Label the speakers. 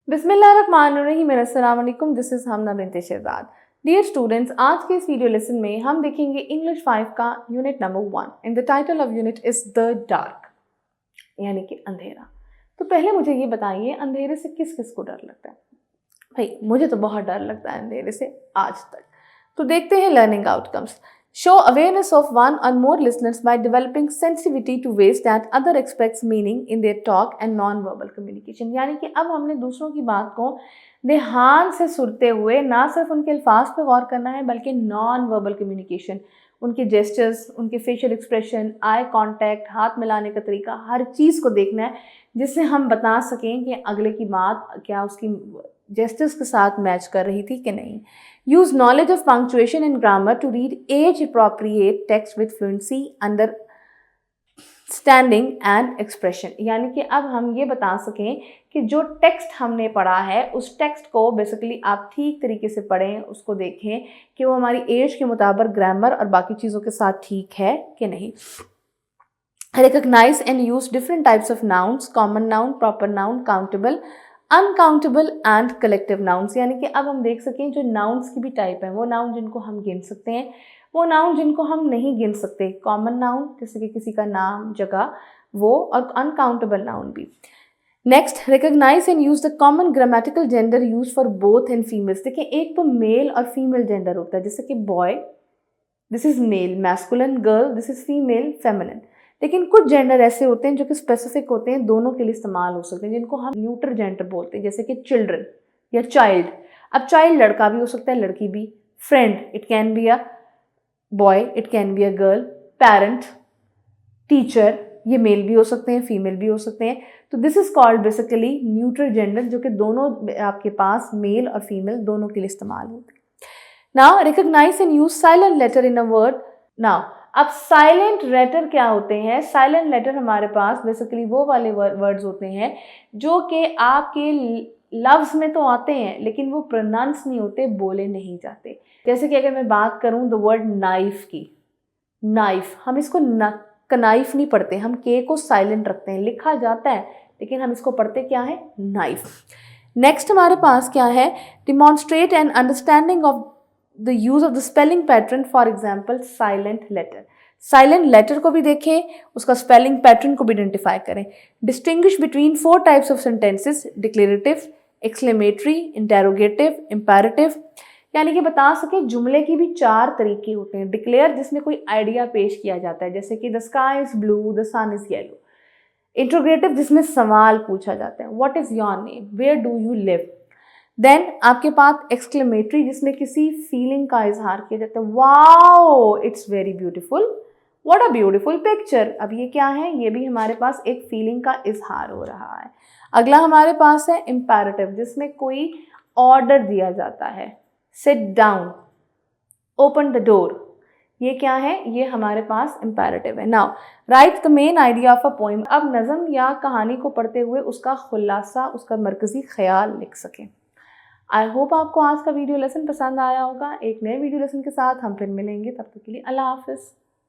Speaker 1: बिस्मिल्लाहिर्रहमानिर्रहीम, अस्सलाम वालेकुम। This is Hamna Binte Shahzad. Dear students, आज के इस वीडियो लेसन में हम देखेंगे इंग्लिश 5 का unit number 1 and the title of unit is the dark, यानी कि अंधेरा। तो पहले मुझे ये बताइए, अंधेरे से किस किस को डर लगता है? भाई मुझे तो बहुत डर लगता है अंधेरे से आज तक। तो देखते हैं learning outcomes. Show awareness of one or more listeners by developing sensitivity to ways that other expects meaning in their talk and non-verbal communication। यानी कि अब हमने दूसरों की बात को ध्यान से सुनते हुए ना सिर्फ उनके अल्फाज पर गौर करना है, बल्कि नॉन वर्बल कम्युनिकेशन, उनके जेस्चर्स, उनके फेशियल एक्सप्रेशन, आई कॉन्टैक्ट, हाथ मिलाने का तरीका, हर चीज़ को देखना है, जिससे हम बता सकें कि अगले की बात क्या उसकी जेस्चर्स के साथ मैच कर रही थी कि नहीं। Use knowledge of punctuation and grammar to read age-appropriate text with fluency, understanding and expression। यानी कि अब हम ये बता सकें कि जो टेक्स्ट हमने पढ़ा है उस टेक्स्ट को बेसिकली आप ठीक तरीके से पढ़ें, उसको देखें कि वो हमारी एज के मुताबिक ग्रामर और बाकी चीज़ों के साथ ठीक है कि नहीं। Recognize and use different types of nouns, common noun, proper noun, countable, uncountable and collective nouns. यानी कि अब हम देख सकें जो नाउन्स की भी टाइप है, वो नाउन जिनको हम गिन सकते हैं, वो नाउन जिनको हम नहीं गिन सकते, कॉमन नाउन जैसे कि किसी का नाम, जगह, वो, और अनकाउंटेबल नाउन भी। Next, recognize and use the common grammatical gender use for both and females. देखिए एक तो मेल और फीमेल जेंडर होता है, जैसे कि boy this is male masculine, girl this is female feminine. लेकिन कुछ जेंडर ऐसे होते हैं जो कि स्पेसिफिक होते हैं, दोनों के लिए इस्तेमाल हो सकते हैं, जिनको हम न्यूट्रल जेंडर बोलते हैं, जैसे कि चिल्ड्रन या चाइल्ड। अब चाइल्ड लड़का भी हो सकता है, लड़की भी। Friend it can be a boy, it can be a girl. Parent, teacher, ये मेल भी हो सकते हैं, फीमेल भी हो सकते हैं। तो this is called basically neutral gender, जो कि दोनों आपके पास मेल और फीमेल दोनों के लिए इस्तेमाल होते हैं। Now recognize and use silent letter in a word. Now अब साइलेंट लेटर क्या होते हैं? साइलेंट लेटर हमारे पास बेसिकली वो वाले वर्ड्स होते हैं जो कि आपके लफ्ज़ में तो आते हैं लेकिन वो प्रोनाउंस नहीं होते, बोले नहीं जाते। जैसे कि अगर मैं बात करूं द वर्ड नाइफ की, नाइफ, हम इसको कनाइफ नहीं पढ़ते, हम के को साइलेंट रखते हैं, लिखा जाता है लेकिन हम इसको पढ़ते क्या है? नाइफ। नेक्स्ट हमारे पास क्या है? Demonstrate an understanding of the use of the spelling pattern, for example silent letter। Silent letter को भी देखें, उसका स्पेलिंग पैटर्न को भी आइडेंटिफाई करें। Distinguish between 4 types of sentences, declarative, exclamatory, interrogative, imperative. यानी कि बता सके जुमले की भी 4 तरीके होते हैं। डिक्लेयर जिसमें कोई आइडिया पेश किया जाता है, जैसे कि the sky is blue, the sun is yellow. Interrogative जिसमें सवाल पूछा जाता है, what is your name, where do you live. Then आपके पास एक्सक्लेमेटरी जिसमें किसी फीलिंग का इजहार किया जाता है, wow it's very beautiful, what a beautiful picture. अब ये क्या है? ये भी हमारे पास एक फीलिंग का इजहार हो रहा है। अगला हमारे पास है इंपैरेटिव, जिसमें कोई ऑर्डर दिया जाता है, sit down, open the door. ये क्या है? ये हमारे पास इंपैरेटिव है। Now right the main idea of a poem. अब नज़म या कहानी को पढ़ते हुए उसका खुलासा, उसका मरकजी ख्याल लिख सकें। आई होप आपको आज का वीडियो लेसन पसंद आया होगा। एक नए वीडियो लेसन के साथ हम फिर मिलेंगे, तब तक के लिए अल्लाह हाफिज़।